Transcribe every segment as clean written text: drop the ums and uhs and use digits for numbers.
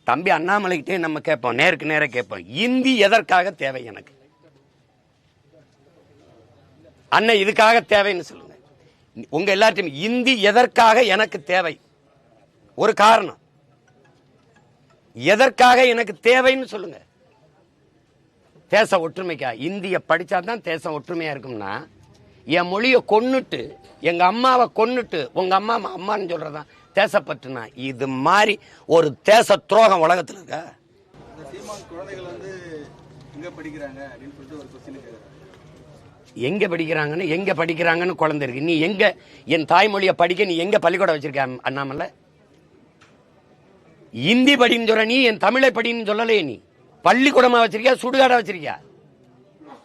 தம்பி அண்ணாமலைகிட்டே நம்ம கேட்போம், நேருக்கு நேர கேட்போம், இந்தி எதற்காக தேவை எனக்கு? அண்ணன் இதுக்காக தேவைன்னு சொல்லுங்க. உங்க எல்லாத்தையும் இந்தி எதற்காக எனக்கு தேவை? ஒரு காரணம், எதற்காக எனக்கு தேவைன்னு சொல்லுங்க. தேச ஒற்றுமைக்கா? இந்திய படிச்சாதான் தேசம் ஒற்றுமையா இருக்கும்னா, என் மொழியை கொன்னுட்டு எங்க அம்மாவை கொன்னுட்டு உங்க அம்மா அம்மான்னு சொல்றதா தேசப்பற்றுனா? இது மாதிரி ஒரு தேச துரோகம் உலகத்தில் இருக்கா? எங்க படிக்கிறாங்கன்னு எங்க படிக்கிறாங்கன்னு குழந்தை இருக்கு. நீ எங்க என் தாய்மொழியை படிக்க நீ எங்க பள்ளிக்கூடம் வச்சிருக்க அண்ணாமலை? இந்தி படின்னு சொல்ற நீ, என் தமிழை படின்னு சொல்லலையே. நீ பள்ளிக்கூடமா வச்சிருக்கியா, சுடுகாடா வச்சிருக்கியா?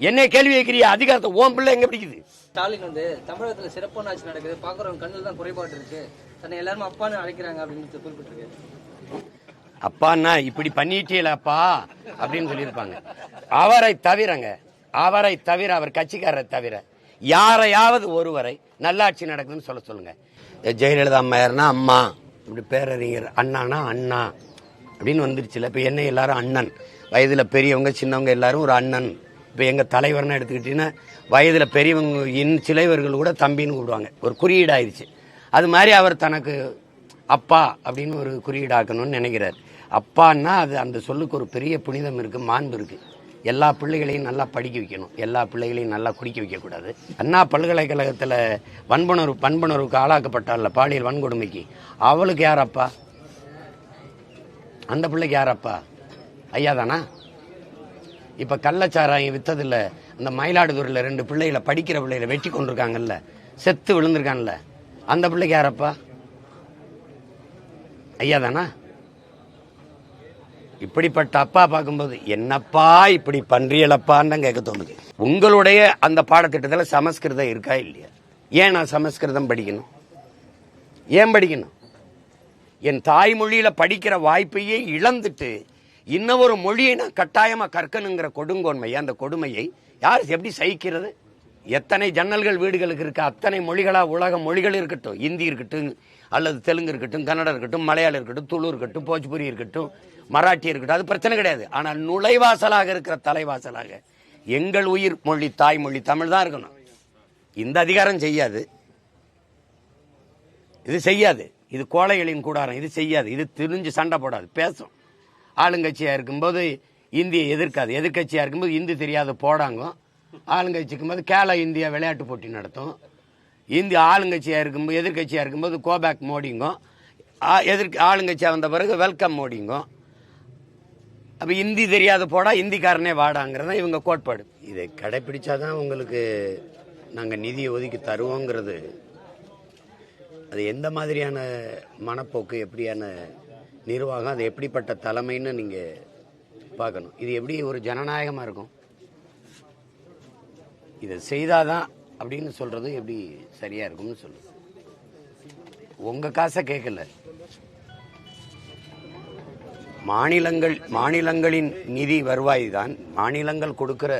என்ன கேள்வி வைக்கிறியா? அதிகாரத்தை ஓம் பிள்ளை எங்க பிடிக்குது? ஸ்டாலின் தமிழகத்துல சிறப்பான ஆட்சி நடக்குது, பாக்குறவங்க கண்ணில் தான் குறைபாடு இருக்கு, தன்னை எல்லாரும் அப்பான்னு அழைக்கிறாங்க அப்படின்னு குறிப்பிட்டிருக்கு. அப்பான்னா இப்படி பண்ணிட்டீங்களப்பா அப்படின்னு சொல்லியிருப்பாங்க. அவரை தவிரங்க, அவரை தவிர, அவர் கட்சிக்காரரை தவிர யாரையாவது ஒருவரை நல்லாட்சி நடக்குதுன்னு சொல்ல சொல்லுங்க. ஜெயலலிதா அம்மையார்னா அம்மா, இப்படி பேரறிஞர் அண்ணானா அண்ணா அப்படின்னு வந்துருச்சுல. இப்ப என்ன எல்லாரும் அண்ணன், வயதுல பெரியவங்க சின்னவங்க எல்லாரும் ஒரு அண்ணன். இப்ப எங்க தலைவர்னு எடுத்துக்கிட்டீங்கன்னா வயதுல பெரியவங்க சிலைவர்கள் கூட தம்பின்னு கூப்பிடுவாங்க, ஒரு குறியீடாயிருச்சு. அது மாதிரி அவர் தனக்கு அப்பா அப்படின்னு ஒரு குறியீடாக்கணும்னு நினைக்கிறார். அப்பான்னா அது அந்த சொல்லுக்கு ஒரு பெரிய புனிதம் இருக்கு, மாண்பு இருக்கு. எல்லா பிள்ளைகளையும் நல்லா படிக்க வைக்கணும், எல்லா பிள்ளைகளையும் நல்லா குடிக்க வைக்கக்கூடாது. அண்ணா பல்கலைக்கழகத்தில் பண்புணர்வுக்கு ஆளாக்கப்பட்டால பாலியல் வன்கொடுமைக்கு, அவளுக்கு யார் அப்பா? அந்த பிள்ளைக்கு யார் அப்பா? ஐயா தானா? இப்போ கள்ளச்சாராயம் வித்ததில்ல, இந்த மயிலாடுதுறையில் 2 பிள்ளைகளை, படிக்கிற பிள்ளைகளை வெட்டி கொண்டிருக்காங்கல்ல, செத்து விழுந்திருக்காங்கல்ல, அந்த பிள்ளைக்கு யாரப்பா? ஐயா தானா? இப்படிப்பட்ட அப்பா பார்க்கும்போது என்னப்பா இப்படி பன்றியலப்பான்னு கேட்க தோணுது. உங்களுடைய அந்த பாடத்திட்டத்தில் சமஸ்கிருதம் இருக்கா இல்லையா? ஏன் நான் சமஸ்கிருதம் படிக்கணும்? ஏன் படிக்கணும்? என் தாய்மொழியில படிக்கிற வாய்ப்பையே இழந்துட்டு இன்னொரு மொழியை நான் கட்டாயமா கற்கணுங்கிற கொடுங்கோன்மை, அந்த கொடுமையை யார் எப்படி சகிக்கிறது? எத்தனை ஜன்னல்கள் வீடுகளுக்கு இருக்க அத்தனை மொழிகளா, உலக மொழிகள் இருக்கட்டும், இந்தி இருக்கட்டும், அல்லது தெலுங்கு இருக்கட்டும், கன்னடம் இருக்கட்டும், மலையாளம் இருக்கட்டும், துளு இருக்கட்டும், போஜ்புரி இருக்கட்டும், மராட்டி இருக்கட்டும், அது பிரச்சனை கிடையாது. ஆனால் நுழைவாசலாக இருக்கிற தலைவாசலாக எங்கள் உயிர் மொழி தாய்மொழி தமிழ் தான் இருக்கணும். இந்த அதிகாரம் செய்யாது, இது செய்யாது, இது கோழைகளின் கூடாரம், இது செய்யாது, இது திரிஞ்சு சண்டை போடாது, பேசும். ஆளுங்கட்சியா இருக்கும்போது இந்தியை எதிர்க்காது, எதிர்கட்சியா இருக்கும்போது இந்தி தெரியாத போடாங்க. ஆளுங்கட்சிக்கும் போது கேல இந்தியா விளையாட்டு போட்டி நடத்தும். இந்திய ஆளுங்கட்சியா இருக்கும்போது, எதிர்கட்சியா இருக்கும்போது கோபேக் மோடிங்க, ஆளுங்கட்சியா வந்த பிறகு வெல்கம் மோடிங்க. அப்ப இந்தி தெரியாத போடா, இந்திக்காரனே வாடாங்கிறதா இவங்க கோட்பாடு. இதை கடைபிடிச்சாதான் உங்களுக்கு நாங்க நிதியை ஒதுக்கி தருவோங்கிறது. அது எந்த மாதிரியான மனப்போக்கு, எப்படியான நிர்வாகம், அது எப்படிப்பட்ட தலைமைன்னு நீங்க பார்க்கணும். இது எப்படி ஒரு ஜனநாயகமா இருக்கும்? இதை செய்தாதான் அப்படின்னு சொல்றது எப்படி சரியா இருக்கும்னு சொல்லு. உங்க காசை கேட்கல, மாநிலங்களின் நிதி வருவாய் தான், மாநிலங்கள் கொடுக்கிற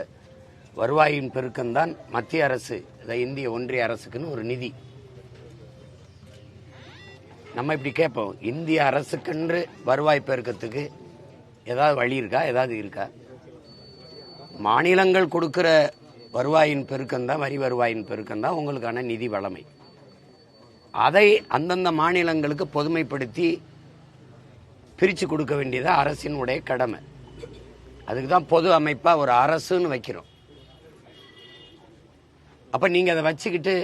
வருவாயின் பெருக்கம்தான் மத்திய அரசு, இந்திய ஒன்றிய அரசுக்குன்னு ஒரு நிதி. நம்ம இப்படி கேட்போம், இந்திய அரசுக்கென்று வருவாய் பெருக்கத்துக்கு ஏதாவது வழி இருக்கா? ஏதாவது இருக்கா? மாநிலங்கள் கொடுக்கிற வருவாயின் பெருக்கம் தான், வரி வருவாயின் பெருக்கம் தான் உங்களுக்கான நிதி வளமை. அதை அந்தந்த மாநிலங்களுக்கு பொதுமைப்படுத்தி பிரித்து கொடுக்க வேண்டியது அரசினுடைய கடமை. அதுக்கு தான் பொது அமைப்பா ஒரு அரசுன்னு வைக்கிறோம். அப்ப நீங்க அதை வச்சுக்கிட்டு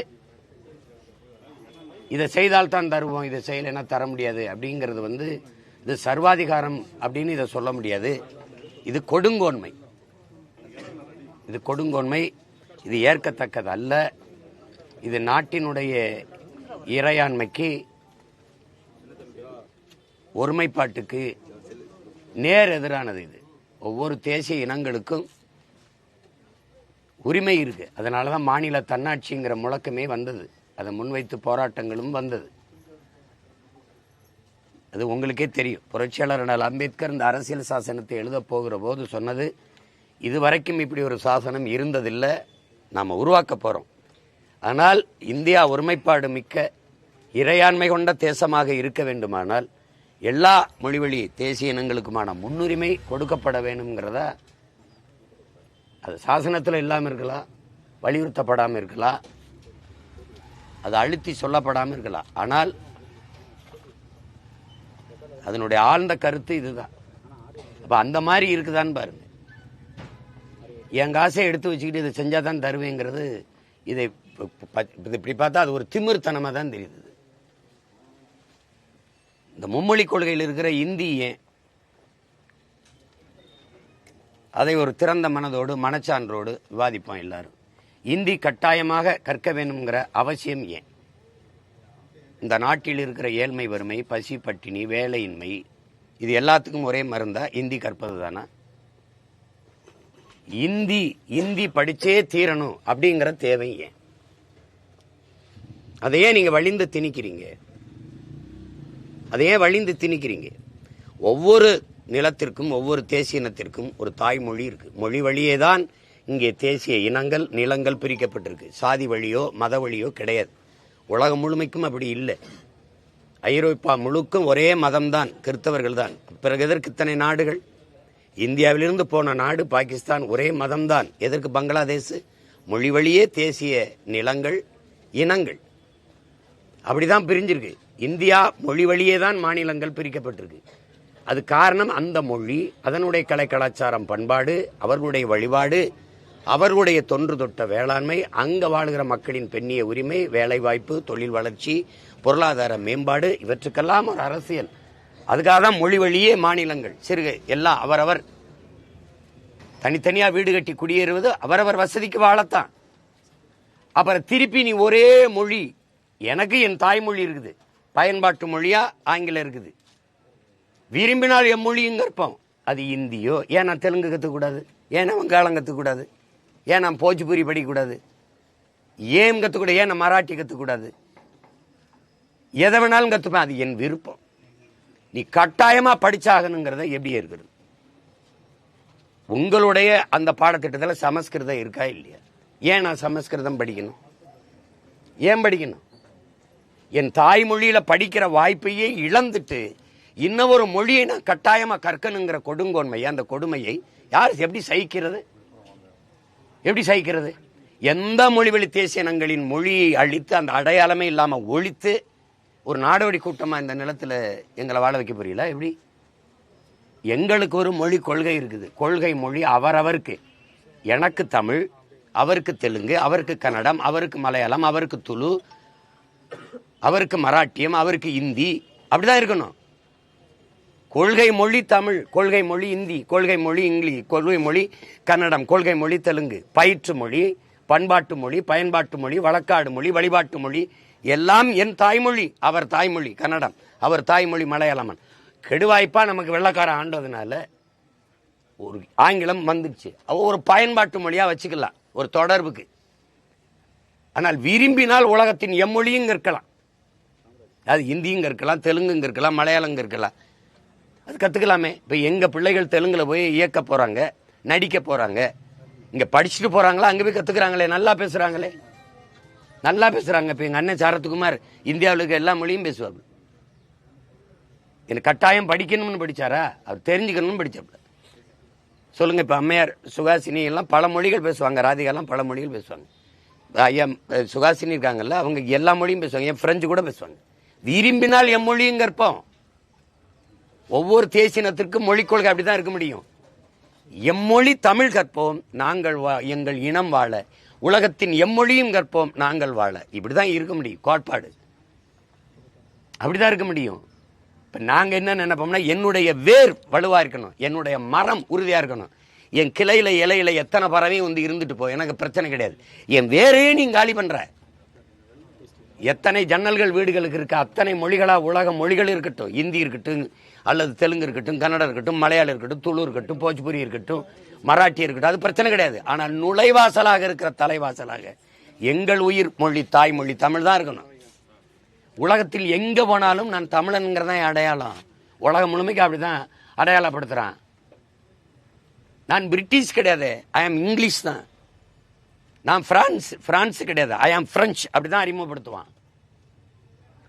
இதை செய்தால் தான் தருவோம், இதை செய்யலைன்னா தர முடியாது அப்படிங்கிறது இது சர்வாதிகாரம் அப்படின்னு இதை சொல்ல முடியாது. இது கொடுங்கோன்மை, இது கொடுங்கோன்மை, இது ஏற்கத்தக்கது அல்ல. இது நாட்டினுடைய இறையாண்மைக்கு, ஒருமைப்பாட்டுக்கு நேர் எதிரானது. இது ஒவ்வொரு தேசிய இனங்களுக்கும் உரிமை இருக்கு. அதனாலதான் மாநில தன்னாட்சிங்கிற முழக்கமே வந்தது, அதை முன்வைத்து போராட்டங்களும் வந்தது. அது உங்களுக்கே தெரியும். புரட்சியாளர் அண்ணல் அம்பேத்கர் இந்த அரசியல் சாசனத்தை எழுத போகிற போது சொன்னது, இதுவரைக்கும் இப்படி ஒரு சாசனம் இருந்ததில்லை, நாம உருவாக்க போறோம். ஆனால் இந்தியா ஒருமைப்பாடு மிக்க இறையாண்மை கொண்ட தேசமாக இருக்க வேண்டுமானால் எல்லா மொழிவழி தேசிய இனங்களுக்குமான முன்னுரிமை கொடுக்கப்பட வேணுங்கிறத அது சாசனத்தில் இல்லாமல் இருக்கலாம், வலியுறுத்தப்படாமல் இருக்கலாம், அது அழுத்தி சொல்லப்படாமல் இருக்கலாம். ஆனால் அதனுடைய ஆழ்ந்த கருத்து இதுதான். அப்போ அந்த மாதிரி இருக்குதான்னு பாருங்க. என் காசை எடுத்து வச்சுக்கிட்டு இதை செஞ்சால் தான் தருவேங்கிறது, இதை இப்படி பார்த்தா அது ஒரு திமிர்த்தனமாக தான் தெரியுது. இந்த மும்மொழி கொள்கையில் இருக்கிற இந்தி ஏன் அதை ஒரு திறந்த மனதோடு மனச்சான்றோடு விவாதிப்போம் எல்லாரும். இந்தி கட்டாயமாக கற்க வேண்டும்ங்கிற அவசியம் ஏன்? இந்த நாட்டில் இருக்கிற ஏழ்மை, வறுமை, பசி, பட்டினி, வேலையின்மை, இது எல்லாத்துக்கும் ஒரே மருந்தா இந்தி கற்பது தானா? இந்தி படிச்சே தீரணும் அப்படிங்கிற தேவை ஏன்? அதையே நீங்க வழிந்து திணிக்கிறீங்க. அதையே வழிந்து திணிக்கிறீங்க. ஒவ்வொரு நிலத்திற்கும் ஒவ்வொரு தேசிய இனத்திற்கும் ஒரு தாய்மொழி இருக்கு. மொழி வழியே தான் இங்கே தேசிய இனங்கள் நிலங்கள் பிரிக்கப்பட்டிருக்கு. சாதி வழியோ மத வழியோ கிடையாது. உலகம் முழுமைக்கும் அப்படி இல்லை. ஐரோப்பா முழுக்கும் ஒரே மதம்தான், கிறிஸ்தவர்கள் தான். பிறகு எதற்கு இத்தனை நாடுகள்? இந்தியாவிலிருந்து போன நாடு பாகிஸ்தான், ஒரே மதம்தான். எதற்கு பங்களாதேஷ்? மொழி வழியே தேசிய நிலங்கள் இனங்கள் அப்படிதான் பிரிஞ்சிருக்கு. இந்தியா மொழி வழியே தான் மாநிலங்கள் பிரிக்கப்பட்டிருக்கு. அது காரணம் அந்த மொழி, அதனுடைய கலை கலாச்சாரம், பண்பாடு, அவர்களுடைய வழிபாடு, அவர்களுடைய தொன்று தொட்ட வேளாண்மை, அங்க வாழ்கிற மக்களின் பெண்ணிய உரிமை, வேலைவாய்ப்பு, தொழில் வளர்ச்சி, பொருளாதார மேம்பாடு, இவற்றுக்கெல்லாம் ஒரு அரசியல். அதுக்காக தான் மொழி வழியே மாநிலங்கள். சிறுகை எல்லாம் அவரவர் தனித்தனியா வீடு கட்டி குடியேறுவது அவரவர் வசதிக்கு வாழத்தான். அப்புறம் திருப்பி நீ ஒரே மொழி, எனக்கு என் தாய்மொழி இருக்குது, பயன்பாட்டு மொழியா ஆங்கிலம் இருக்குது, விரும்பினால் எம்மொழியும் கற்போம். அது இந்தியோ? ஏன் நான் தெலுங்கு கற்றுக்கூடாது? ஏன் நான் வங்காளம் கற்றுக்கூடாது? ஏன் நான் போஜ்பூரி படிக்கக்கூடாது? ஏன் கற்றுக்கூடாது? ஏன் நான் மராட்டி கற்றுக்கூடாது? எதை வேணாலும் கற்றுப்பேன், அது என் விருப்பம். நீ கட்டாயமா படிச்சாகணுங்கிறத எப்படி இருக்குது? உங்களுடைய அந்த பாடத்திட்டத்தில் சமஸ்கிருதம் இருக்கா இல்லையா? ஏன் நான் சமஸ்கிருதம் படிக்கணும்? ஏன் படிக்கணும்? என் தாய்மொழியில படிக்கிற வாய்ப்பையே இழந்துட்டு இன்னொரு மொழியை நான் கட்டாயமா கற்கணுங்கிற கொடுங்கோன்மையை, அந்த கொடுமையை யார் எப்படி சகிக்கிறது? எப்படி சகிக்கிறது? எந்த மொழிவழி தேசிய இனங்களின் மொழியை அழித்து அந்த அடையாளமே இல்லாம ஒழித்து ஒரு நாடோடி கூட்டமா இந்த நிலத்துல எங்களை வாழ வைக்க புரியல? எப்படி? எங்களுக்கு ஒரு மொழி கொள்கை இருக்குது. கொள்கை மொழி அவரவருக்கு. எனக்கு தமிழ், அவருக்கு தெலுங்கு, அவருக்கு கன்னடம், அவருக்கு மலையாளம், அவருக்கு துளு, அவருக்கு மராட்டியம், அவருக்கு இந்தி, அப்படிதான் இருக்கணும். கொள்கை மொழி தமிழ், கொள்கை மொழி இந்தி, கொள்கை மொழி இங்கிலீஷ், கொள்கை மொழி கன்னடம், கொள்கை மொழி தெலுங்கு, பயிற்று மொழி, பண்பாட்டு மொழி, பயன்பாட்டு மொழி, வழக்காடு மொழி, வழிபாட்டு மொழி, எல்லாம் என் தாய்மொழி. அவர் தாய்மொழி கன்னடம், அவர் தாய்மொழி மலையாளமன். கெடுவாய்ப்பா நமக்கு வெள்ளக்காரன் ஆண்டதுனால ஒரு ஆங்கிலம் வந்துடுச்சு. ஒரு பயன்பாட்டு மொழியா வச்சுக்கலாம், ஒரு தொடர்புக்கு. ஆனால் விரும்பினால் உலகத்தின் எம்மொழியும் இருக்கலாம். அது இந்தியும் இருக்கலாம், தெலுங்கு இருக்கலாம், மலையாளம் இருக்கலாம். அது கத்துக்கலாமே. இப்ப எங்க பிள்ளைகள் தெலுங்குல போய் இயக்க போறாங்க, நடிக்க போறாங்க, இங்க படிச்சுட்டு போறாங்களா, அங்க போய் கத்துக்கிறாங்களே, நல்லா பேசுறாங்களே, நல்லா பேசுறாங்க. இப்ப எங்க அண்ணன் சரத்குமார் இந்தியாவில் இருக்க எல்லா மொழியும் பேசுவாங்க. எனக்கு கட்டாயம் படிக்கணும்னு படிச்சாரா? அவர் தெரிஞ்சுக்கணும்னு படிச்சாப்ல. சொல்லுங்க. இப்ப அம்மையார் சுகாசினி எல்லாம் பல மொழிகள் பேசுவாங்க, ராதிகா எல்லாம் பல மொழிகள் பேசுவாங்க. ஐயா சுகாசினி இருக்காங்கல்ல, அவங்க எல்லா மொழியும் பேசுவாங்க, என் பிரெஞ்சு கூட பேசுவாங்க. விரும்பினால் எம்மொழியும் கற்போம். ஒவ்வொரு தேசியத்திற்கும் மொழி கொள்கை அப்படிதான் இருக்க முடியும். எம்மொழி தமிழ் கற்போம், நாங்கள் எங்கள் இனம் வாழ, உலகத்தின் எம்மொழியும் கற்போம், நாங்கள் வாழ. இப்படிதான் இருக்க முடியும் கோட்பாடு. அப்படிதான் இருக்க முடியும். இப்ப நாங்க என்ன நினைப்போம்னா, என்னுடைய வேர் வலுவா இருக்கணும், என்னுடைய மரம் உறுதியா இருக்கணும், என் கிளையில இலையில எத்தனை பறவையும் வந்து இருந்துட்டு போ, எனக்கு பிரச்சனை கிடையாது. என் வேரையே நீங்க காலி பண்ற. எத்தனை ஜன்னல்கள் வீடுகளுக்கு இருக்கு, அத்தனை மொழிகளா உலக மொழிகள் இருக்கட்டும், இந்தி இருக்கட்டும், அல்லது தெலுங்கு இருக்கட்டும், கன்னடம் இருக்கட்டும், மலையாளம் இருக்கட்டும், துளு இருக்கட்டும், போஜ்பூரி இருக்கட்டும், மராட்டி இருக்கட்டும், அது பிரச்சனை கிடையாது. ஆனால் நுழைவாசலாக இருக்கிற தலைவாசலாக எங்கள் உயிர் மொழி தாய்மொழி தமிழ் தான் இருக்கணும். உலகத்தில் எங்க போனாலும் நான் தமிழன்கிறதான் அடையாளம். உலகம் முழுமைக்கு அப்படிதான் அடையாளப்படுத்துறான். நான் பிரிட்டிஷ் கிடையாது, ஐ ஆம் இங்கிலீஷ் தான். நான் பிரான்ஸ் கிடையாது, ஐ ஆம் பிரெஞ்சு, அப்படிதான் அறிமுகப்படுத்துவான்.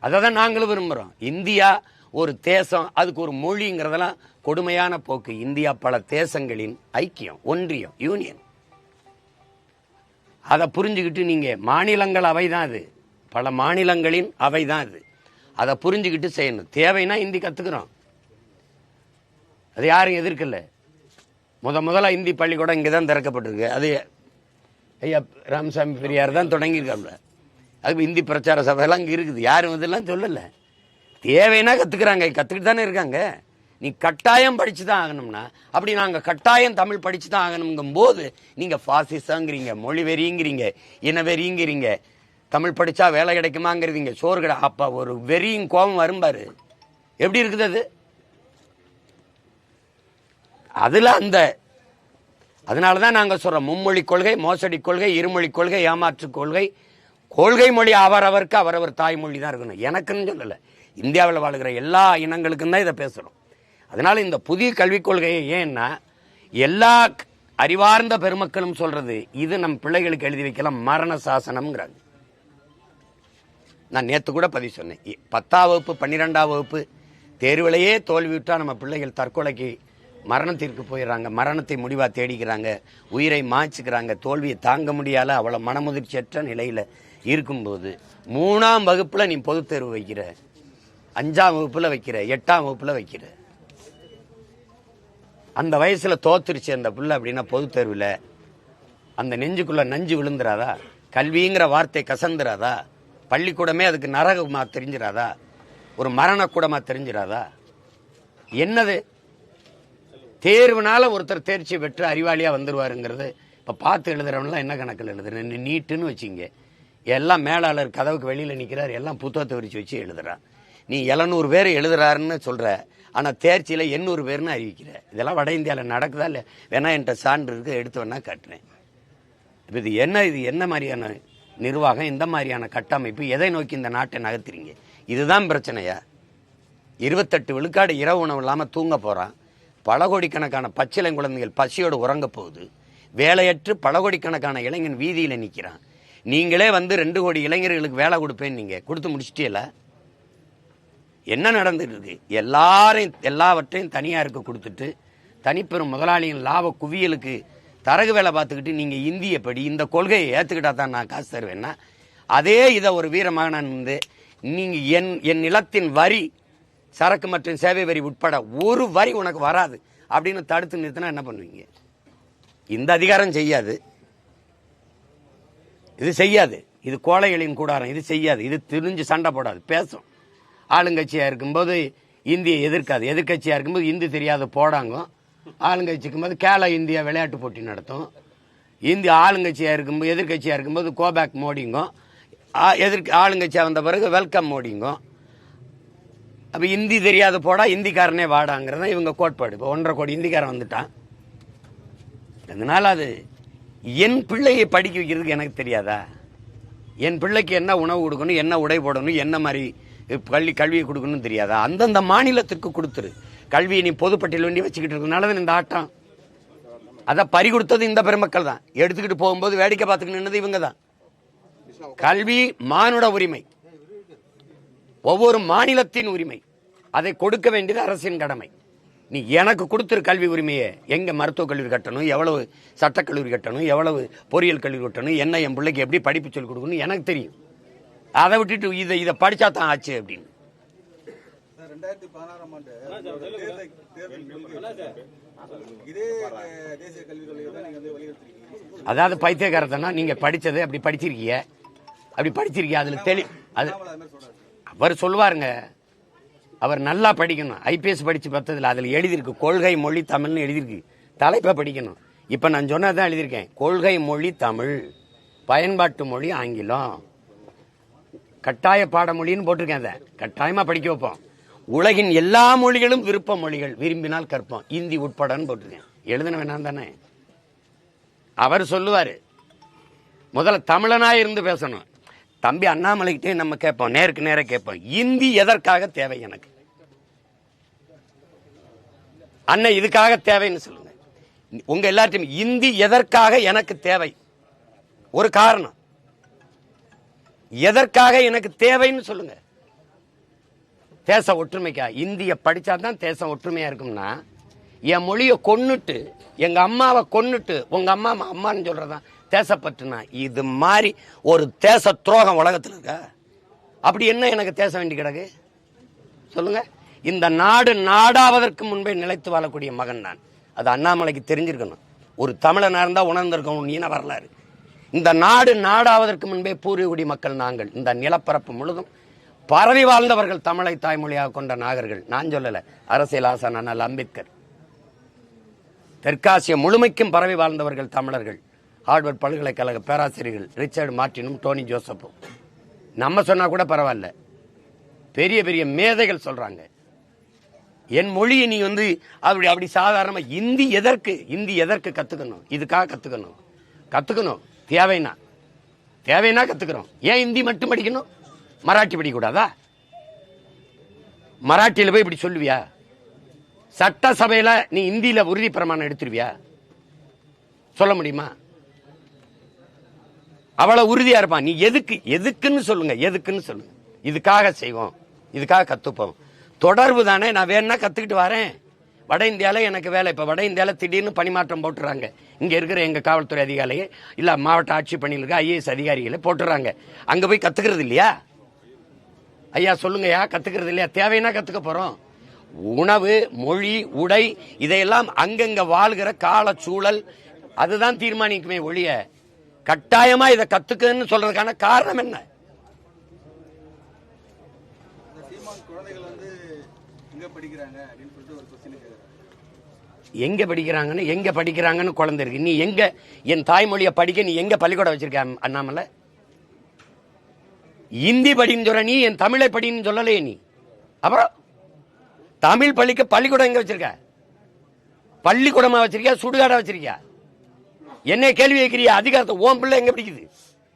அதை தான் நாங்களும் விரும்புகிறோம். இந்தியா ஒரு தேசம், அதுக்கு ஒரு மொழிங்கிறதெல்லாம் கொடுமையான போக்கு. இந்தியா பல தேசங்களின் ஐக்கியம், ஒன்றியம், யூனியன். அதை புரிஞ்சுக்கிட்டு நீங்க மாநிலங்கள் அவைதான் அது, பல மாநிலங்களின் அவைதான் அது. அதை புரிஞ்சுக்கிட்டு செய்யணும். தேவைன்னா இந்தி கத்துக்கிறோம், அது யாரும் எதிர்க்கல. முதல்ல இந்தி பள்ளிக்கூடம் இங்கே தான் திறக்கப்பட்டிருக்கு. அது ஐயா ராமசாமி பெரியார் தான் தொடங்கியிருக்காங்க. அது இந்தி பிரச்சார சபையெல்லாம் இங்கே இருக்குது. யாரும் இதெல்லாம் சொல்லலை. தேவைன்னா கற்றுக்குறாங்க, கற்றுக்கிட்டு தானே இருக்காங்க. நீ கட்டாயம் படித்து தான் ஆகணும்னா, அப்படி நாங்கள் கட்டாயம் தமிழ் படித்து தான் ஆகணுங்கும் போது நீங்கள் ஃபாசிசங்கிறீங்க, மொழி வெறிங்கிறீங்க, இன வெறிங்கிறீங்க, தமிழ் படித்தா வேலை கிடைக்குமாங்கிறீங்க, சோறு கடை. அப்போ ஒரு வெறியும் கோபம் வரும்பாரு. எப்படி இருக்குது அது? அதில் அதனால தான் நாங்கள் சொல்கிறோம், மும்மொழி கொள்கை, மோசடி கொள்கை, இருமொழி கொள்கை, ஏமாற்று கொள்கை. கொள்கை மொழி அவரவருக்கு அவரவர் தாய்மொழி தான் இருக்கணும். எனக்குன்னு சொல்லலை, இந்தியாவில் வாழ்கிற எல்லா இனங்களுக்கும் தான் இதை பேசுகிறோம். அதனால இந்த புதிய கல்விக் கொள்கையை ஏன்னா எல்லா அறிவார்ந்த பெருமக்களும் சொல்றது, இது நம் பிள்ளைகளுக்கு எழுதி வைக்கலாம், மரண சாசனம்ங்கிறாங்க. நான் நேற்று கூட பதிவு சொன்னேன், 10ஆம் வகுப்பு 12ஆம் வகுப்பு தேர்விலேயே தோல்விவிட்டா நம்ம பிள்ளைகள் தற்கொலைக்கு மரணத்திற்கு போயிடறாங்க, மரணத்தை முடிவா தேடிக்கிறாங்க, உயிரை மாய்ச்சிக்கிறாங்க, தோல்வியை தாங்க முடியாத அவ்வளவு மனமுதிர்ச்சியற்ற நிலையில இருக்கும்போது 3ஆம் வகுப்புல நீ பொதுத் தேர்வு வைக்கிற, 5ஆம் வகுப்புல வைக்கிற, 8ஆம் வகுப்புல வைக்கிற, அந்த வயசுல தோத்துருச்சு அந்த பிள்ளை அப்படின்னா பொதுத் தேர்வுல அந்த நெஞ்சுக்குள்ள நஞ்சு விழுந்துராதா? கல்விங்கிற வார்த்தை கசந்துராதா? பள்ளிக்கூடமே அதுக்கு நரகமா தெரிஞ்சிராதா? ஒரு மரணக்கூடமா தெரிஞ்சிராதா? என்னது தேர்வுனால ஒருத்தர் தேர்ச்சி பெற்று அறிவாளியா வந்துருவாருங்கிறது இப்ப பார்த்து எழுதுறவன்லாம் என்ன கணக்கில் எழுதுறேன்? நீட்டுன்னு வச்சிங்க, எல்லாம் மேலாளர் கதவுக்கு வெளியில நிக்கிறார், எல்லாம் புத்தகத்தை விரிச்சு வச்சு எழுதுறான். நீ 700 பேர் எழுதுறாருன்னு சொல்ற, ஆனா தேர்ச்சியில 800 பேர்னு அறிவிக்கிற. இதெல்லாம் வட இந்தியாவில் நடக்குதா இல்லை? வேணா என்கிட்ட சான்று இருக்கு, எடுத்து வேணா காட்டுறேன். இது என்ன மாதிரியான நிர்வாகம், இந்த மாதிரியான கட்டமைப்பு, எதை நோக்கி இந்த நாட்டை நகர்த்துறீங்க? இதுதான் பிரச்சனையா? 28 விழுக்காடு இரவு உணவு இல்லாம தூங்க போறான், பல கோடிக்கணக்கான பச்சிளம் குழந்தைகள் பசியோடு உறங்க போகுது, வேலையற்று பல கோடிக்கணக்கான இளைஞன் வீதியில நிக்கிறான். நீங்களே வந்து 2 கோடி இளைஞர்களுக்கு வேலை கொடுப்பேன்னு நீங்க கொடுத்து முடிச்சிட்டீல. என்ன நடந்துட்டு இருக்கு? எல்லாவற்றையும் தனியாருக்கு கொடுத்துட்டு தனிப்பெரும் முதலாளியின் லாப குவியலுக்கு தரகு வேலை பார்த்துக்கிட்டு நீங்க இந்திய படி இந்த கொள்கையை ஏத்துக்கிட்டா தான் நான் காசு தருவேன்னா, அதே இதை ஒரு வீரமாக நான் வந்து நீங்க என் நிலத்தின் வரி, சரக்கு மற்றும் சேவை வரி உட்பட ஒரு வரி உனக்கு வராது அப்படின்னு தடுத்து நிறுத்தினா என்ன பண்ணுவீங்க? இந்த அதிகாரம் செய்யாது, இது செய்யாது, இது கோழைகளின் கூடாரம், இது செய்யாது, இது திரிஞ்சு சண்டை போடாது, பேசும். ஆளுங்கட்சியா இருக்கும்போது இந்தியை எதிர்க்காது, எதிர்கட்சியா இருக்கும்போது இந்தி தெரியாத போடாங்க. ஆளுங்கட்சி இருக்கும்போது கேல இந்தியா விளையாட்டு போட்டி நடத்தும். இந்திய ஆளுங்கட்சியா இருக்கும்போது எதிர்கட்சியா இருக்கும்போது கோபேக் மோடிங்க, ஆளுங்கட்சியா வந்த பிறகு வெல்கம் மோடிங்க. அப்ப இந்தி தெரியாத போடா, இந்திக்காரனே வாடாங்கிறத இவங்க கோட்பாடு. இப்போ 1.5 கோடி இந்திக்காரன் வந்துட்டான். அதனால அது என் பிள்ளையை படிக்க வைக்கிறதுக்கு எனக்கு தெரியாதா? என் பிள்ளைக்கு என்ன உணவு கொடுக்கணும், என்ன உடை போடணும், என்ன மாதிரி கல்வியை கொடுக்கணும்னு தெரியாதா? அந்தந்த மாநிலத்திற்கு கொடுத்துரு. கல்வியை நீ பொதுப்பட்டியல் வேண்டி வச்சுக்கிட்டு இருக்கனால இந்த ஆட்டம். அதை பறி கொடுத்தது இந்த பெருமக்கள் தான். எடுத்துக்கிட்டு போகும்போது வேடிக்கை பார்த்துக்கிட்டு நின்னது இவங்க தான். கல்வி மானுட உரிமை, ஒவ்வொரு மாநிலத்தின் உரிமை, அதை கொடுக்க வேண்டியது அரசின் கடமை. நீ எனக்கு கொடுத்துரு கல்வி உரிமையை. எங்க மருத்துவக் கல்லூரி கட்டணும், எவ்வளவு சட்டக்கல்லூரி கட்டணும், எவ்வளவு பொறியியல் கல்லூரி கட்டணும், என்ன என் பிள்ளைக்கு எப்படி படிப்பு சொல்லிக் கொடுக்கணும் எனக்கு தெரியும். அதை விட்டுட்டு இதை படிச்சா தான் ஆச்சு அப்படின்னு. 2016ஆம் ஆண்டு அதாவது பைத்தியக்காரத்தனா நீங்க படிச்சது அப்படி படிச்சிருக்கீங்க, அதுல அது அவர் சொல்லுவாருங்க. அவர் நல்லா படிக்கணும். ஐபிஎஸ் படிச்சு பார்த்ததுல அதுல எழுதியிருக்கு கொள்கை மொழி தமிழ்னு எழுதியிருக்கு. தலைப்பை படிக்கணும். இப்ப நான் சொன்னதான் எழுதியிருக்கேன். கொள்கை மொழி தமிழ், பயன்பாட்டு மொழி ஆங்கிலம், கட்டாய பாடமொழின்னு போட்டிருக்கேன். அதை கட்டாயமா படிக்க வைப்போம். உலகின் எல்லா மொழிகளும் விருப்ப மொழிகள், விரும்பினால் கற்போம், இந்தி உட்படன்னு போட்டிருக்கேன். எழுதுன வேணாம் தானே? அவர் சொல்லுவாரு முதல்ல தமிழனா இருந்து பேசணும். தம்பி அண்ணாமலைக்கிட்டே நம்ம கேட்போம், நேருக்கு நேர கேட்போம், இந்தி எதற்காக தேவை எனக்கு? அண்ணன் இதுக்காக தேவைன்னு சொல்லுங்க. உங்க எல்லாத்தையும் இந்தி எதற்காக எனக்கு தேவை? ஒரு காரணம், எதற்காக எனக்கு தேவைன்னு சொல்லுங்க. தேச ஒற்றுமைக்கா? இந்திய படிச்சாதான் தேசம் ஒற்றுமையா இருக்கும்னா என் மொழியை கொன்னுட்டு எங்க அம்மாவை கொன்னுட்டு உங்க அம்மா அம்மான்னு சொல்றதான் தேசப்பற்றுனா? இது மாதிரி ஒரு தேச துரோகம் உலகத்தில் இருக்கா? அப்படி என்ன எனக்கு தேச வேண்டி கிடக்கு சொல்லுங்க? இந்த நாடு நாடாவதற்கு முன்பே நிலைத்து வாழக்கூடிய மகன் நான். அது அண்ணாமலைக்கு தெரிஞ்சிருக்கணும். ஒரு தமிழனா இருந்தா உணர்ந்திருக்கணும் ஈன வரலாறு. இந்த நாடு நாடாவதற்கு முன்பே பூர்வீகுடி மக்கள் நாங்கள். இந்த நிலப்பரப்பு முழுதும் பரவி வாழ்ந்தவர்கள் தமிழை தாய்மொழியாக கொண்ட நாகர்கள். நான் சொல்லல, அரசியல் ஆசான் அண்ணல் அம்பேத்கர். தெற்காசிய முழுமைக்கும் பரவி வாழ்ந்தவர்கள் தமிழர்கள். ஹார்வர்ட் பல்கலைக்கழக பேராசிரியர்கள் ரிச்சர்ட் மார்ட்டினும் டோனி ஜோசப்பும். நம்ம சொன்னா கூட பரவாயில்ல, பெரிய பெரிய மேதைகள் சொல்றாங்க. என் மொழியை நீ அப்படி சாதாரணமா இந்தி எதற்கு கத்துக்கணும்? இதுக்காக கத்துக்கணும் தேவைன்னா கத்துக்கிறோம். ஏன் இந்தி மட்டும் படிக்கணும்? மராட்டி படிக்க கூடாதா? மராட்டியில போய் இப்படி சொல்லுவியா? சட்டசபையில நீ இந்தியில உறுதி பிரமாணம் எடுத்துருவியா? சொல்ல முடியுமா? அவ்வளவு உறுதியா இருப்பான். நீ எதுக்குன்னு சொல்லுங்க. இதுக்காக செய்வோம், இதுக்காக கத்துப்போம். தொடர்பு தானே. நான் வேணா கத்துக்கிட்டு வரேன். வட இந்தியால எனக்கு வேலை. இப்ப வட இந்தியால திடீர்னு பணிமாற்றம் போட்டுறாங்க. இங்க இருக்கிற எங்க காவல்துறை அதிகாரிகளே இல்ல மாவட்ட ஆட்சி பணியில் இருக்க IAS அதிகாரிகளை போட்டுறாங்க. அங்க போய் கத்துக்கிறது இல்லையா? ஐயா சொல்லுங்கய்யா, கத்துக்கிறது இல்லையா? தேவைன்னா கத்துக்க போறோம். உணவு, மொழி, உடை இதையெல்லாம் அங்கங்க வாழ்கிற கால சூழல் அதுதான் தீர்மானிக்குமே ஒழிய கட்டாயமா இதை கத்துக்கன்னு சொல்றதுக்கான காரணம் என்ன? எங்க படிக்கிறாங்கன்னு குழந்தை இருக்கு. நீ எங்க என் தாய்மொழியை படிக்க நீ எங்க பள்ளிக்கூடம் வச்சிருக்க அண்ணாமலை? இந்தி படின்னு சொல்ற நீ, என் தமிழை படின்னு சொல்லலையே நீ. அப்புறம் தமிழ் படிக்க பள்ளிக்கூடம் எங்க வச்சிருக்க? பள்ளிக்கூடமா வச்சிருக்கியா, சுடுகாடா வச்சிருக்கியா? என்ன கேள்வி கேட்கிறியா? அதிகாரத்தை ஓம் பிள்ளை எங்க பிடிக்குது?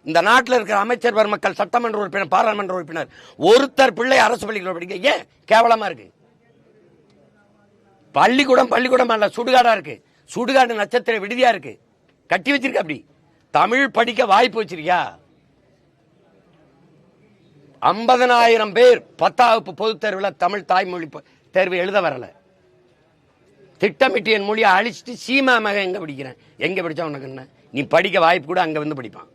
இந்த நாட்டில் இருக்கிற அமைச்சர் பெருமக்கள், சட்டமன்ற உறுப்பினர், பாராளுமன்ற உறுப்பினர் ஒருத்தர் பிள்ளை அரசு பள்ளிக்கூடம் படிக்க ஏன் கேவலமா இருக்கு? பள்ளிக்கூடம் அல்ல, சுடுகாடா இருக்கு. சுடுகாடு நட்சத்திர விடுதியா இருக்கு, கட்டி வச்சிருக்க. அப்படி தமிழ் படிக்க வாய்ப்பு வச்சிருக்கியா? 50,000 பேர் 10ஆம் வகுப்பு பொதுத் தேர்வில் தமிழ் தாய்மொழி தேர்வு எழுத வரல. திட்டமிட்டு என் மொழியை அழிச்சிட்டு சீமா மக எங்க படிக்கிறேன்? எங்க படிச்சா உனக்கு என்ன? நீ படிக்க வாய்ப்பு கூட அங்க வந்து படிப்பான்.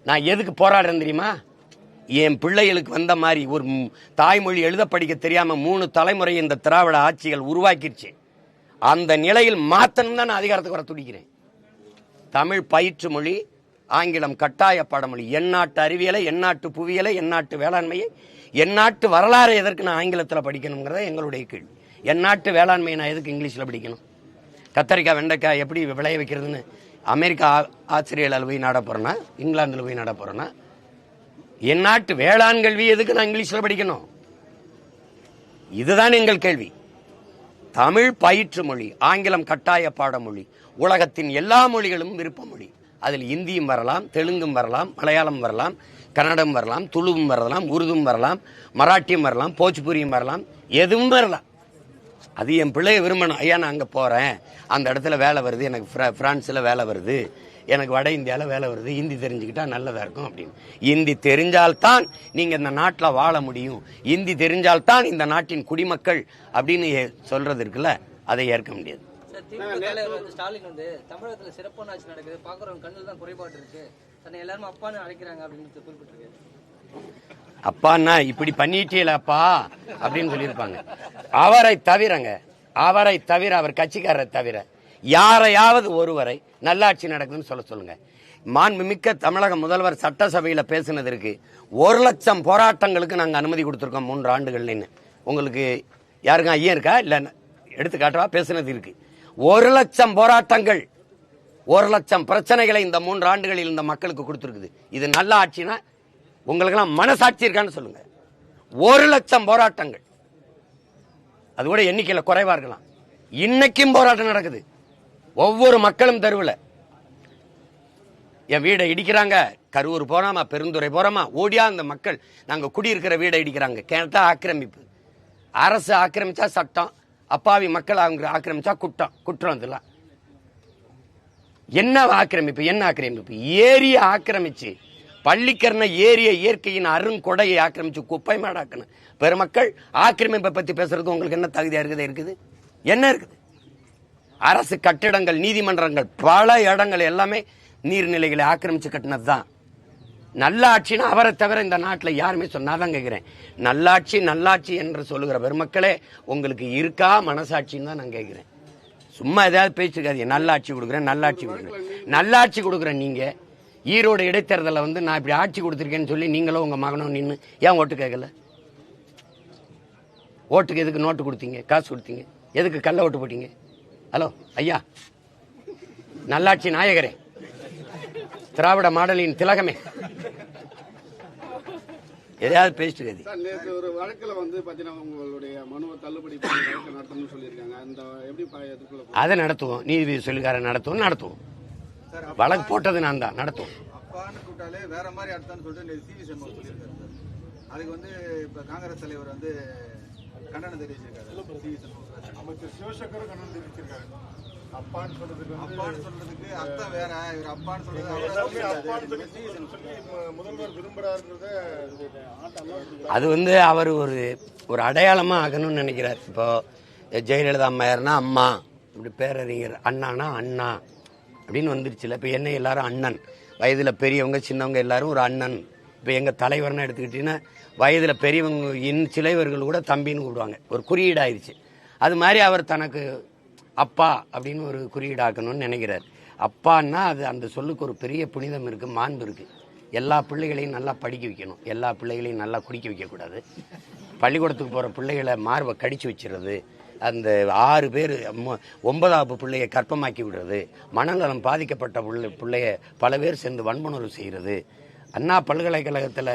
நான் எதுக்கு போராடுறேன் தெரியுமா? என் பிள்ளைகளுக்கு வந்த மாதிரி ஒரு தாய்மொழி எழுத படிக்க தெரியாம 3 தலைமுறை இந்த திராவிட ஆட்சிகள் உருவாக்கிடுச்சு. அந்த நிலையில் மாத்தணும் தான் நான் அதிகாரத்துக்கு வர துடிக்கிறேன். தமிழ் பயிற்று மொழி, ஆங்கிலம் கட்டாய பாடமொழி, எந்நாட்டு அறிவியலை, எந்நாட்டு புவியியலை, எந்நாட்டு வேளாண்மையை, எந்நாட்டு வரலாறு எதற்கு நான் ஆங்கிலத்தில் படிக்கணுங்கிறத எங்களுடைய கேள்வி. எந்நாட்டு வேளாண்மையை நான் எதுக்கு இங்கிலீஷில் படிக்கணும்? கத்தரிக்காய் வெண்டைக்காய் எப்படி விளைய வைக்கிறதுன்னு அமெரிக்கா ஆசிரியர்கள் போய் நாட போறேன்னா, இங்கிலாந்துல போய் நாட போறேன்னா, என் நாட்டு வேளாண் கல்வி எதுக்கு நான் இங்கிலீஷ்ல படிக்கணும்? இதுதான் எங்கள் கேள்வி. தமிழ் பயிற்று மொழி, ஆங்கிலம் கட்டாய பாடமொழி, உலகத்தின் எல்லா மொழிகளும் விருப்ப மொழி. அதில் இந்தியும் வரலாம், தெலுங்கும் வரலாம், மலையாளம் வரலாம், கன்னடம் வரலாம், துளுவும் வரலாம், உருதும் வரலாம், மராட்டியும் வரலாம், போஜ்பூரியும் வரலாம், எதுவும் வரலாம். அது என் பிள்ளைய விரும்பணும். ஐயா நான் அங்கே போகிறேன், அந்த இடத்துல வேலை வருது, எனக்கு பிரான்ஸில் வேலை வருது, எனக்கு வட இந்தியாவில் வேலை வருது, ஹிந்தி தெரிஞ்சுக்கிட்டா நல்லதாக இருக்கும் அப்படின்னு. ஹிந்தி தெரிஞ்சால்தான் நீங்கள் இந்த நாட்டில் வாழ முடியும், ஹிந்தி தெரிஞ்சால்தான் இந்த நாட்டின் குடிமக்கள் அப்படின்னு சொல்றது இருக்குல்ல, அதை ஏற்க முடியாது. ஸ்டாலின் தமிழகத்தில் சிறப்பான ஆட்சி நடக்குது, பார்க்குறவங்க கண்ணில் தான் குறைபாடு இருக்கு, தன்னை எல்லாரும் அப்பான்னு அழைக்கிறாங்க அப்படின்னு குறிப்பிட்டிருக்காரு. அப்பான்னா இப்படி பண்ணிட்டீங்களப்பா அப்படின்னு சொல்லியிருப்பாங்க. அவரை தவிர அவர் கட்சிக்காரரை தவிர யாரையாவது ஒருவரை நல்லாட்சி நடக்குதுன்னு சொல்லுங்க. மாண்புமிக்க தமிழக முதல்வர் சட்டசபையில் பேசினதற்கு 1,00,000 போராட்டங்களுக்கு நாங்கள் அனுமதி கொடுத்துருக்கோம் 3 ஆண்டுகள்னு. உங்களுக்கு யாருக்கும் ஐயம் இருக்கா? இல்லை எடுத்துக்காட்டவா? பேசினது இருக்கு. 1,00,000 போராட்டங்கள், 1,00,000 பிரச்சனைகளை இந்த 3 ஆண்டுகளில் இந்த மக்களுக்கு கொடுத்துருக்குது. இது நல்ல ஆட்சினா உங்களுக்கெல்லாம் மனசாட்சி இருக்கான்னு சொல்லுங்க. 1,00,000 போராட்டங்கள், அது கூட எண்ணிக்கையில் குறைவா இருக்கலாம். இன்னைக்கும் போராட்டம் நடக்குது. ஒவ்வொரு மக்களும் தெருவில் என் வீடை இடிக்கிறாங்க, கரூர் போறாமா, பெருந்துறை போறாமா, ஓடியா அந்த மக்கள் நாங்க குடியிருக்கிற வீடை இடிக்கிறாங்க. கேட்டா ஆக்கிரமிப்பு. அரசு ஆக்கிரமிச்சா சட்டம், அப்பாவி மக்கள் அவங்க ஆக்கிரமிச்சா குற்றம். இதெல்லாம் என்ன ஆக்கிரமிப்பு? ஏரியை ஆக்கிரமிச்சு பள்ளிக்கரண ஏரிய இயற்கையின் அருங்கொடையை ஆக்கிரமிச்சு குப்பை மாடாக்கணும் பெருமக்கள். ஆக்கிரமிப்பை பத்தி பேசுறது உங்களுக்கு என்ன தகுதியா இருக்குது? என்ன இருக்குது? அரசு கட்டிடங்கள், நீதிமன்றங்கள், பல இடங்கள் எல்லாமே நீர்நிலைகளை ஆக்கிரமிச்சு கட்டினது தான். நல்லாட்சின்னு அவரை தவிர இந்த நாட்டில் யாருமே சொன்னாதான் கேட்கிறேன். நல்லாட்சி என்று சொல்லுகிற பெருமக்களே உங்களுக்கு இருக்கா மனசாட்சின்னு தான் நான் கேட்கிறேன். சும்மா ஏதாவது பேச்சுக்காதீங்க. நல்லாட்சி கொடுக்குறேன். நீங்க ஈரோடு இடைத்தேர்தலில் வந்து நான் இப்படி ஆட்சி கொடுத்துருக்கேன்னு சொல்லி நீங்களும் உங்க மகனும் நின்று ஏன் ஓட்டு கேட்கல? ஓட்டுக்கு எதுக்கு நோட்டு கொடுத்தீங்க, காசு கொடுத்தீங்க? எதுக்கு கள்ள ஓட்டு போட்டீங்க? ஹலோ ஐயா, நல்லாட்சி நாயகரே, திராவிட மாடலின் திலகமே, எதையாவது பேசிட்டு நேற்று ஒரு வழக்கில் வந்து பார்த்தீங்கன்னா உங்களுடைய மனுவை தள்ளுபடி பண்ணி வழக்கு நடத்தணும்னு சொல்லியிருக்காங்க. அந்த எப்படி அதை நடத்துவோம், நீதிபதி சொல்லிக்கார நடத்துவோம். வழக்கு போட்டது நான் தான், நடத்துவோம். அப்பான்னு கூட்டாலே வேற மாதிரி அர்த்தம்னு சொல்லிட்டு சிவி சண்முகம் சொல்லியிருக்காரு சார். அதுக்கு வந்து இப்ப காங்கிரஸ் தலைவர் வந்து கண்டனம் தெரிவிச்சிருக்காரு. சிவி சண்முகம் அமைச்சர் சிவசங்கர் கண்டனம் தெரிவிச்சிருக்காரு. அப்பான்னு சொல்றதுக்கு அர்த்தம் வேற. இவர் அப்பான்னு சொல்றது முதல்வர் விரும்புறாருன்றத அது வந்து அவர் ஒரு அடையாளமா ஆகணும்னு நினைக்கிறார். இப்போ ஜெயலலிதா அம்மையார்னா அம்மா, இப்படி பேரறிஞர் அண்ணானா அண்ணா அப்படின்னு வந்துருச்சுல. இப்போ என்ன எல்லாரும் அண்ணன், வயதுல பெரியவங்க சின்னவங்க எல்லாரும் ஒரு அண்ணன். இப்போ எங்க தலைவர்னு எடுத்துக்கிட்டீங்கன்னா வயதுல பெரியவங்க சிலைவர்கள் கூட தம்பின்னு கூப்பிடுவாங்க, ஒரு குறியீடாயிருச்சு. அது மாதிரி அவர் தனக்கு அப்பா அப்படின்னு ஒரு குறியீடாக்கணும்னு நினைக்கிறார். அப்பான்னா அது அந்த சொல்லுக்கு ஒரு பெரிய புனிதம் இருக்கு, மாண்பு இருக்கு. எல்லா பிள்ளைகளையும் நல்லா படிக்க வைக்கணும், எல்லா பிள்ளைகளையும் நல்லா குடிக்க வைக்கக்கூடாது. பள்ளிக்கூடத்துக்கு போகிற பிள்ளைகளை மார்பை கடிச்சு வச்சிருது, அந்த 6 பேர் 9வது பிள்ளையை கற்பமாக்கி விடுறது, மனநலம் பாதிக்கப்பட்ட பிள்ளைய பல பேர் சேர்ந்து வன்புணர்வு செய்கிறது. அண்ணா பல்கலைக்கழகத்தில்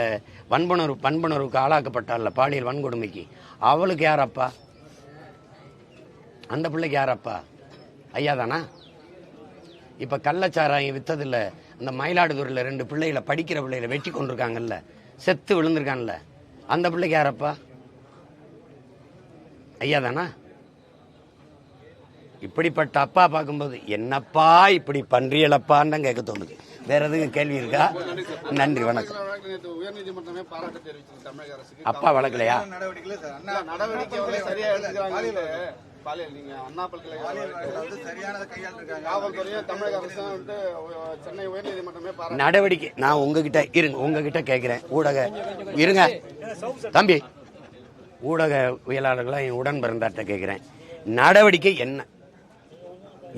வன்புணர்வுக்கு ஆளாக்கப்பட்டால பாலியல் வன்கொடுமைக்கு, அவளுக்கு யார் அப்பா? அந்த பிள்ளைக்கு யார் அப்பா? ஐயா தானா? இப்போ கள்ளச்சாராயம் வித்ததில்ல, இந்த மயிலாடுதுறையில் 2 பிள்ளைகளை, படிக்கிற பிள்ளைகளை வெட்டி கொண்டிருக்காங்கல்ல, செத்து விழுந்திருக்காங்கல்ல, அந்த பிள்ளைக்கு யாரப்பா? ஐயா தானா? இப்படிப்பட்ட அப்பா பார்க்கும்போது என்னப்பா இப்படி பன்றியலப்பான்னு தான் கேட்க தோணுது. வேற எதுவும் கேள்வி இருக்கா? நன்றி, வணக்கம். உயர்நீதிமன்றமே பாராட்டு தெரிவிச்சது தமிழக அரசுக்கு. அப்பா வழக்கலையா? நடவடிக்கை சரியா நீங்க அண்ணா பல்கலைக்கழகம் சரியானதை கையாண்டிருக்காங்க. காவல்துறையும் தமிழக அரசு வந்து சென்னை உயர்நீதிமன்றமே பாராட்டு நடவடிக்கை. நான் உங்ககிட்ட கேட்கிறேன், ஊடக இருங்க தம்பி, ஊடகவியலாளர்களா என் உடன் பிறந்தாட்ட கேட்கிறேன், நடவடிக்கை என்ன?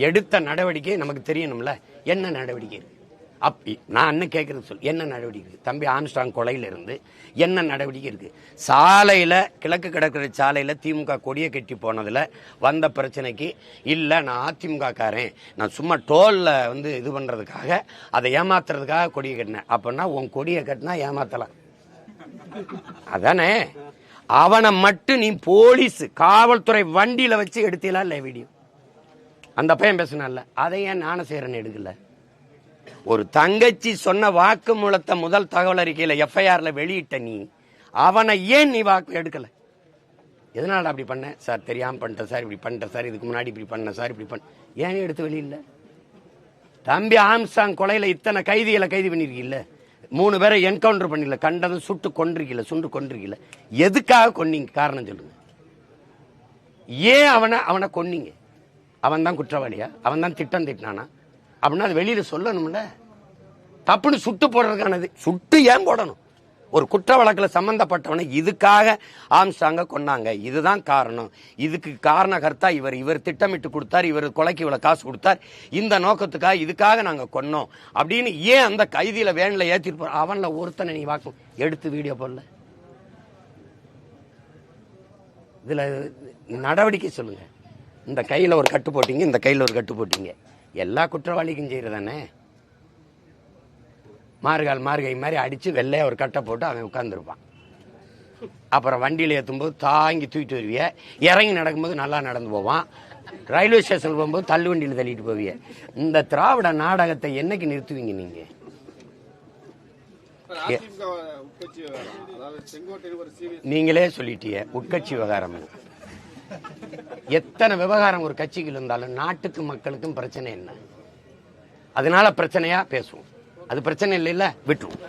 எடுத்த நடவடிக்கை நமக்கு தெரியணும்ல. என்ன நடவடிக்கை இருக்கு? நான் என்ன கேட்கறது சொல், என்ன நடவடிக்கை இருக்கு? தம்பி ஆம்ஸ்ட்ராங் கொலையில இருந்து என்ன நடவடிக்கை இருக்கு? சாலையில, கிழக்கு கடற்கரை சாலையில திமுக கொடியை கட்டி போனதுல வந்த பிரச்சனைக்கு இல்ல நான் அதிமுக காரன், நான் சும்மா டோல்ல வந்து இது பண்றதுக்காக, அதை ஏமாத்துறதுக்காக கொடியை கட்டினேன். அப்படின்னா உன் கொடியை கட்டினா ஏமாத்தலாம் அதானே? அவனை மட்டும் நீ போலீஸ் காவல்துறை வண்டியில வச்சு எடுத்தீங்களா இல்ல வீடியோ? அந்த பையன் பேசினால அதை ஏன் ஞானசேகரன் எடுக்கல? ஒரு தங்கச்சி சொன்ன வாக்கு மூலத்தை முதல் தகவல் அறிக்கையில எஃப்ஐஆர்ல வெளியிட்ட நீ, அவனை ஏன் நீ வாக்கு எடுக்கல? எதனால அப்படி பண்ண சார்? தெரியாம பண்ணிட்டேன் சார், இப்படி பண்ணிட்டேன் சார், இதுக்கு முன்னாடி இப்படி பண்ண சார், இப்படி பண்ண, ஏன் எடுத்து வெளியில? தம்பி ஆம்ஸ்ட்ராங் கொலையில இத்தனை கைதிகளை கைது பண்ணிருக்கீல்ல, 3 பேரை என்கவுண்டர் பண்ணல, கண்டதும் சுட்டு கொண்டிருக்கீல, எதுக்காக கொன்னீங்க? காரணம் சொல்லுங்க. ஏன் அவனை கொன்னீங்க? அவன் தான் குற்றவாளியா? அவன் தான் திட்டம் திட்டினானா? அப்படின்னா அது வெளியில சொல்லணும்ல. தப்புன்னு சுட்டு போடுறதுக்கானது. சுட்டு ஏன் போடணும்? ஒரு குற்ற வழக்கில் சம்பந்தப்பட்டவனை இதுக்காக ஆம்ஸ்ட்ராங்க கொன்னாங்க, இதுதான் காரணம், இதுக்கு காரணகர்த்தா இவர் திட்டமிட்டு கொடுத்தார், இவர் கொலைக்கு இவ்வளவு காசு கொடுத்தார், இந்த நோக்கத்துக்காக இதுக்காக நாங்க கொன்னோம் அப்படின்னு ஏன் அந்த கைதியில வேன்ல ஏத்திட்டு போற அவன்ல ஒருத்தனை நீ வாக்கு எடுத்து வீடியோ போடல? இதுல நடவடிக்கை சொல்லுங்க. இந்த கையில ஒரு கட்டு போட்டீங்க, இந்த கையில ஒரு கட்டு போட்டீங்க, எல்லா குற்றவாளிக்கும் செய்யறதானே? மார்கை மாதிரி அடிச்சு வெள்ளைய ஒரு கட்டை போட்டு அவன் உட்கார்ந்துருப்பான். அப்புறம் வண்டியில ஏற்றும்போது தாங்கி தூக்கிட்டு வருவிய, இறங்கி நடக்கும்போது நல்லா நடந்து போவான், ரயில்வே ஸ்டேஷன் போகும்போது தள்ளு வண்டியில் தள்ளிட்டு போவிய. இந்த திராவிட நாடகத்தை என்னைக்கு நிறுத்துவீங்க நீங்க? நீங்களே சொல்லிட்டீங்க உட்கட்சி விவகாரம். எத்தனை விவகாரம் ஒரு கட்சிக்கு இருந்தாலும் நாட்டுக்கும் மக்களுக்கும் பிரச்சனை என்ன? அதனால பிரச்சனையா பேசுவோம். அது பிரச்சனை இல்லைல்ல, விட்டுருவோம்.